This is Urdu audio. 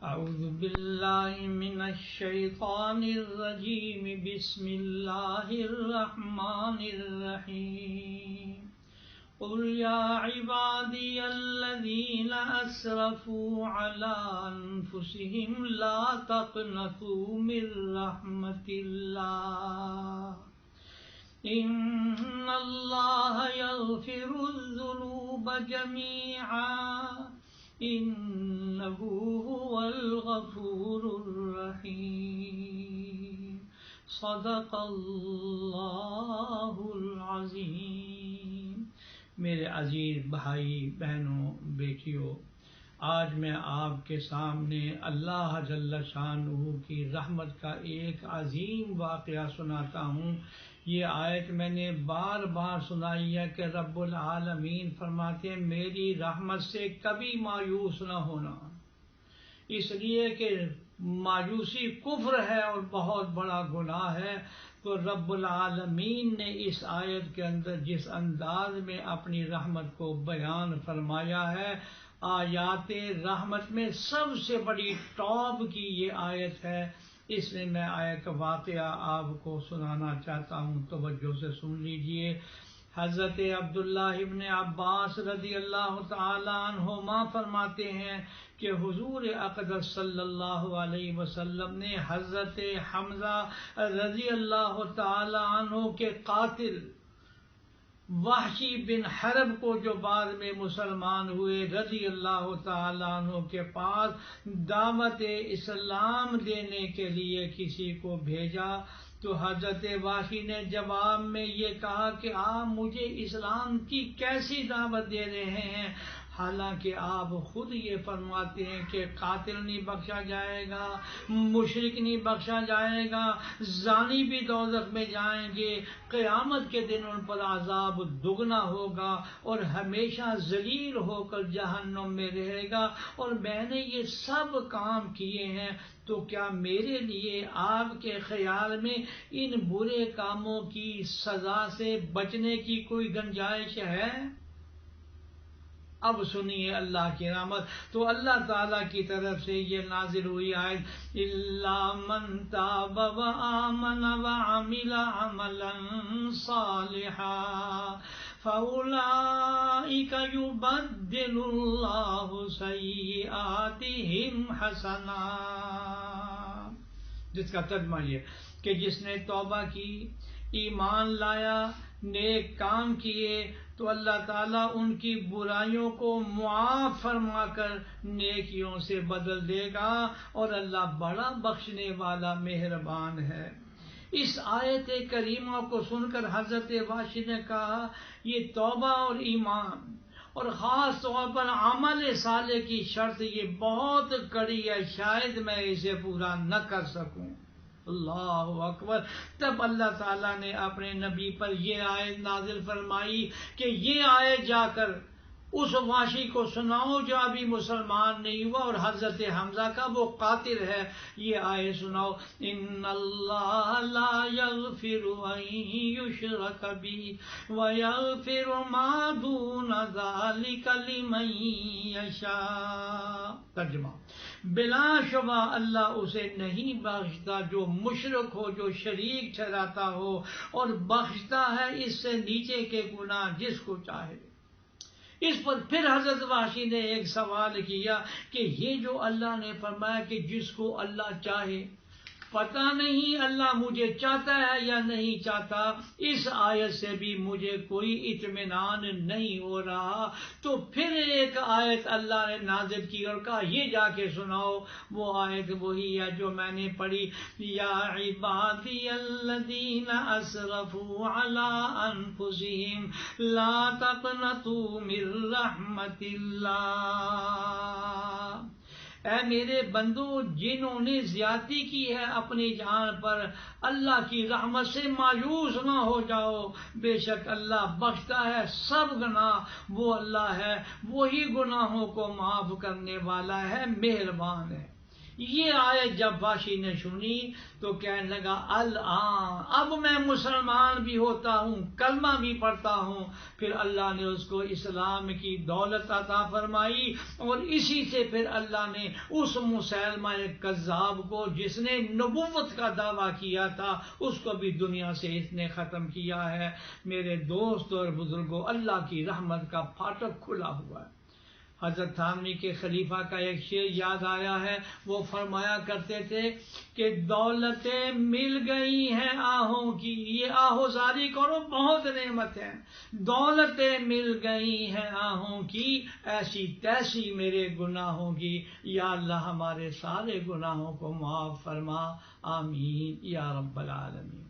اعوذ باللہ من الشیطان الرجیم بسم اللہ الرحمن الرحیم قل یا عبادی الذین اسرفوا علی انفسهم لا تقنطوا من رحمت اللہ ان اللہ یغفر الذنوب جمیعا انہ هو الغفور الرحیم صدق اللہ العظیم۔ میرے عزیز بھائی بہنوں بیٹیوں، آج میں آپ کے سامنے اللہ جل شانہ کی رحمت کا ایک عظیم واقعہ سناتا ہوں۔ یہ آیت میں نے بار بار سنائی ہے کہ رب العالمین فرماتے ہیں میری رحمت سے کبھی مایوس نہ ہونا، اس لیے کہ مایوسی کفر ہے اور بہت بڑا گناہ ہے۔ تو رب العالمین نے اس آیت کے اندر جس انداز میں اپنی رحمت کو بیان فرمایا ہے، آیات رحمت میں سب سے بڑی ٹاپ کی یہ آیت ہے۔ اس میں آیت کا واقعہ آپ کو سنانا چاہتا ہوں، توجہ سے سن لیجئے۔ حضرت عبداللہ ابن عباس رضی اللہ تعالی عنہما فرماتے ہیں کہ حضور اقدس صلی اللہ علیہ وسلم نے حضرت حمزہ رضی اللہ تعالی عنہ کے قاتل وحشی بن حرب کو، جو بعد میں مسلمان ہوئے، رضی اللہ تعالیٰ عنہ کے پاس دعوت اسلام دینے کے لیے کسی کو بھیجا۔ تو حضرت وحشی نے جواب میں یہ کہا کہ آپ مجھے اسلام کی کیسی دعوت دے رہے ہیں، حالانکہ آپ خود یہ فرماتے ہیں کہ قاتل نہیں بخشا جائے گا، مشرک نہیں بخشا جائے گا، زانی بھی دوزخ میں جائیں گے، قیامت کے دن ان پر عذاب دگنا ہوگا اور ہمیشہ ذلیل ہو کر جہنم میں رہے گا، اور میں نے یہ سب کام کیے ہیں، تو کیا میرے لیے آپ کے خیال میں ان برے کاموں کی سزا سے بچنے کی کوئی گنجائش ہے؟ اب سنیے اللہ کی رحمت۔ تو اللہ تعالیٰ کی طرف سے یہ نازل ہوئی آیت اِلَّا مَن تَابَ وَآمَنَ وَعَمِلَ عَمَلًا صَالِحًا فَأُولَٰئِكَ يُبَدِّلُ اللَّهُ سَيِّئَاتِهِمْ حَسَنَاتٍ، جس کا ترجمہ یہ کہ جس نے توبہ کی، ایمان لایا، نیک کام کیے، تو اللہ تعالیٰ ان کی برائیوں کو معاف فرما کر نیکیوں سے بدل دے گا، اور اللہ بڑا بخشنے والا مہربان ہے۔ اس آیت کریمہ کو سن کر حضرت وحشی نے کہا یہ توبہ اور ایمان اور خاص طور پر عمل صالح کی شرط یہ بہت کڑی ہے، شاید میں اسے پورا نہ کر سکوں۔ اللہ اکبر۔ تب اللہ تعالیٰ نے اپنے نبی پر یہ آیت نازل فرمائی کہ یہ آیت جا کر اس وحشی کو سناؤ جو ابھی مسلمان نہیں ہوا اور حضرت حمزہ کا وہ قاتل ہے، یہ آیت سناؤ ان اللہ لا یغفر ان یشرک بہ ویغفر ما دون ذلک لمن یشاء۔ ترجمہ، بلا شبہ اللہ اسے نہیں بخشتا جو مشرک ہو، جو شریک ٹھہراتا ہو، اور بخشتا ہے اس سے نیچے کے گناہ جس کو چاہے۔ اس پر پھر حضرت وحشی نے ایک سوال کیا کہ یہ جو اللہ نے فرمایا کہ جس کو اللہ چاہے، پتہ نہیں اللہ مجھے چاہتا ہے یا نہیں چاہتا، اس آیت سے بھی مجھے کوئی اطمینان نہیں ہو رہا۔ تو پھر ایک آیت اللہ نے نازل کی اور کہا یہ جا کے سناؤ۔ وہ آیت وہی ہے جو میں نے پڑھی، یا عبادی الذین اسرفوا علی انفسہم لا تقنطوا من رحمت اللہ۔ اے میرے بندو، جنہوں نے زیادتی کی ہے اپنی جان پر، اللہ کی رحمت سے مایوس نہ ہو جاؤ، بے شک اللہ بخشتا ہے سب گناہ، وہ اللہ ہے، وہی گناہوں کو معاف کرنے والا ہے، مہربان ہے۔ یہ آیت جب وحشی نے سنی تو کہنے لگا الآن اب میں مسلمان بھی ہوتا ہوں، کلمہ بھی پڑھتا ہوں۔ پھر اللہ نے اس کو اسلام کی دولت عطا فرمائی، اور اسی سے پھر اللہ نے اس مسیلمہ کذاب کو جس نے نبوت کا دعویٰ کیا تھا اس کو بھی دنیا سے اس نے ختم کیا ہے۔ میرے دوست اور بزرگوں، اللہ کی رحمت کا پھاٹک کھلا ہوا ہے۔ حضرت تھانوی کے خلیفہ کا ایک شعر یاد آیا ہے، وہ فرمایا کرتے تھے کہ دولتیں مل گئی ہیں آہوں کی، یہ آہوزاری کرو بہت نعمت ہے، دولتیں مل گئی ہیں آہوں کی، ایسی تیسی میرے گناہوں کی، یا اللہ ہمارے سارے گناہوں کو معاف فرما، آمین یا رب العالمین۔